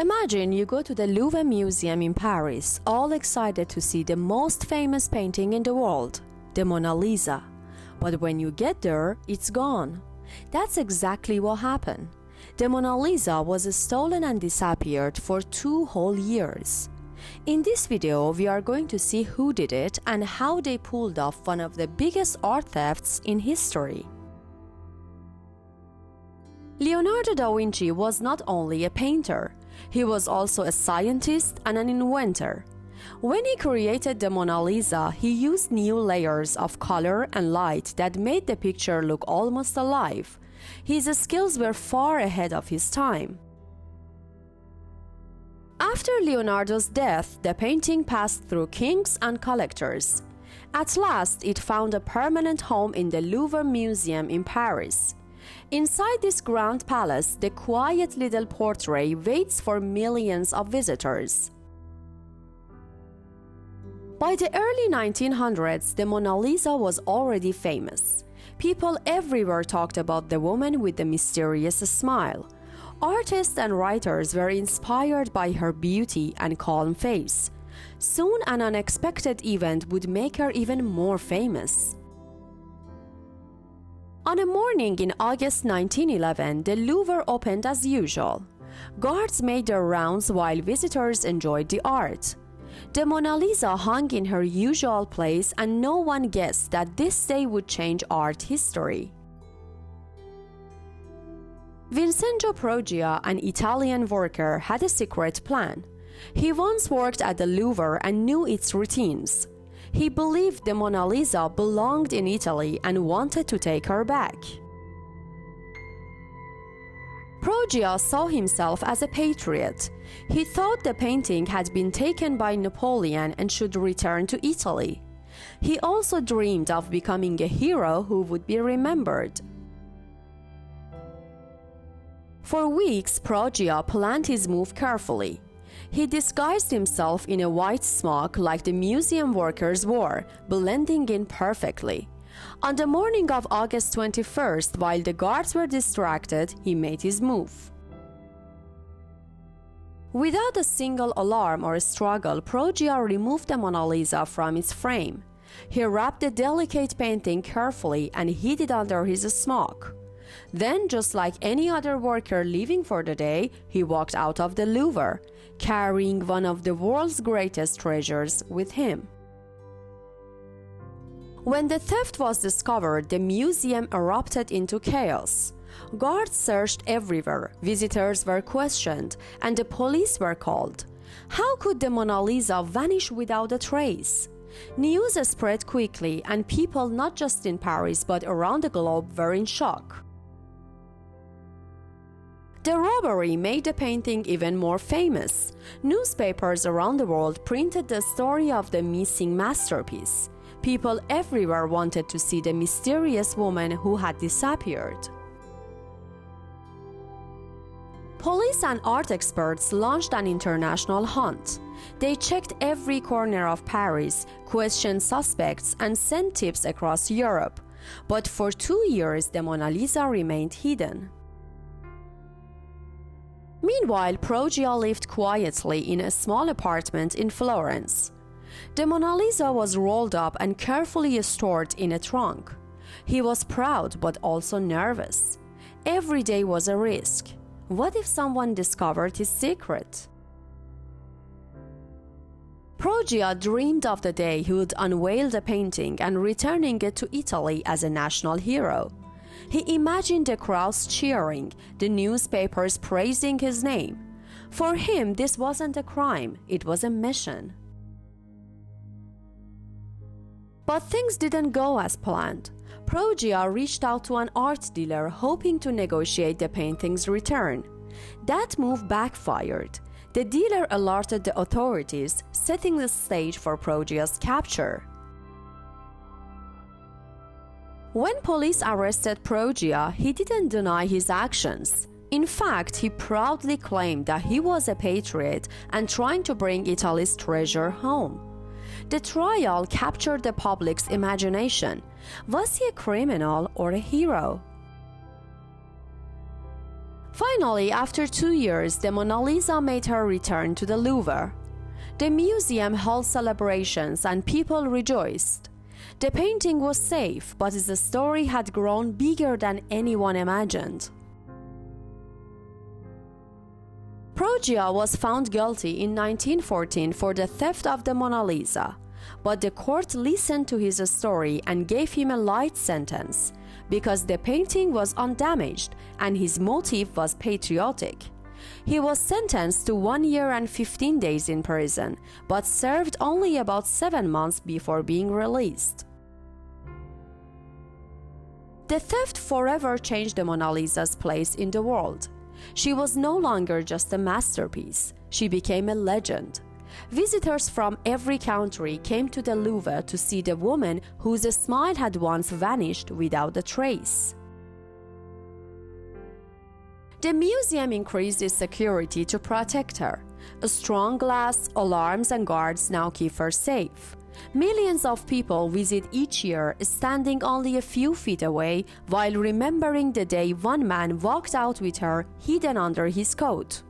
Imagine you go to the Louvre Museum in Paris, all excited to see the most famous painting in the world, the Mona Lisa. But when you get there, it's gone. That's exactly what happened. The Mona Lisa was stolen and disappeared for 2 whole years. In this video, we are going to see who did it and how they pulled off one of the biggest art thefts in history. Leonardo da Vinci was not only a painter, he was also a scientist and an inventor. When he created the Mona Lisa, he used new layers of color and light that made the picture look almost alive. His skills were far ahead of his time. After Leonardo's death, the painting passed through kings and collectors. At last, it found a permanent home in the Louvre Museum in Paris. Inside this grand palace, the quiet little portrait waits for millions of visitors. By the early 1900s, the Mona Lisa was already famous. People everywhere talked about the woman with the mysterious smile. Artists and writers were inspired by her beauty and calm face. Soon, an unexpected event would make her even more famous. On a morning in August 1911, the Louvre opened as usual. Guards made their rounds while visitors enjoyed the art. The Mona Lisa hung in her usual place, and no one guessed that this day would change art history. Vincenzo Peruggia, an Italian worker, had a secret plan. He once worked at the Louvre and knew its routines. He believed the Mona Lisa belonged in Italy and wanted to take her back. Peruggia saw himself as a patriot. He thought the painting had been taken by Napoleon and should return to Italy. He also dreamed of becoming a hero who would be remembered. For weeks, Peruggia planned his move carefully. He disguised himself in a white smock like the museum workers wore, blending in perfectly. On the morning of August 21st, while the guards were distracted, he made his move. Without a single alarm or struggle, Peruggia removed the Mona Lisa from its frame. He wrapped the delicate painting carefully and hid it under his smock. Then, just like any other worker leaving for the day, he walked out of the Louvre, carrying one of the world's greatest treasures with him. When the theft was discovered, the museum erupted into chaos. Guards searched everywhere, visitors were questioned, and the police were called. How could the Mona Lisa vanish without a trace? News spread quickly, and people not just in Paris but around the globe were in shock. The robbery made the painting even more famous. Newspapers around the world printed the story of the missing masterpiece. People everywhere wanted to see the mysterious woman who had disappeared. Police and art experts launched an international hunt. They checked every corner of Paris, questioned suspects, and sent tips across Europe. But for 2 years, the Mona Lisa remained hidden. Meanwhile, Peruggia lived quietly in a small apartment in Florence. The Mona Lisa was rolled up and carefully stored in a trunk. He was proud but also nervous. Every day was a risk. What if someone discovered his secret? Peruggia dreamed of the day he would unveil the painting and returning it to Italy as a national hero. He imagined the crowds cheering, the newspapers praising his name. For him, this wasn't a crime, it was a mission. But things didn't go as planned. Peruggia reached out to an art dealer hoping to negotiate the painting's return. That move backfired. The dealer alerted the authorities, setting the stage for Peruggia's capture. When police arrested Peruggia, he didn't deny his actions. In fact, he proudly claimed that he was a patriot and trying to bring Italy's treasure home. The trial captured the public's imagination. Was he a criminal or a hero? Finally, after 2 years, the Mona Lisa made her return to the Louvre. The museum held celebrations and people rejoiced. The painting was safe, but its story had grown bigger than anyone imagined. Perugia was found guilty in 1914 for the theft of the Mona Lisa, but the court listened to his story and gave him a light sentence because the painting was undamaged and his motive was patriotic. He was sentenced to 1 year and 15 days in prison, but served only about 7 months before being released. The theft forever changed the Mona Lisa's place in the world. She was no longer just a masterpiece, she became a legend. Visitors from every country came to the Louvre to see the woman whose smile had once vanished without a trace. The museum increased its security to protect her. A strong glass, alarms, and guards now keep her safe. Millions of people visit each year, standing only a few feet away while remembering the day one man walked out with her hidden under his coat.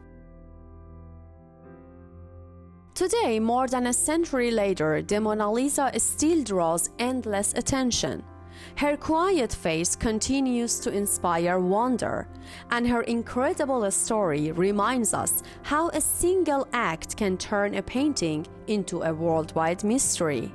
Today, more than a century later, the Mona Lisa still draws endless attention. Her quiet face continues to inspire wonder, and her incredible story reminds us how a single act can turn a painting into a worldwide mystery.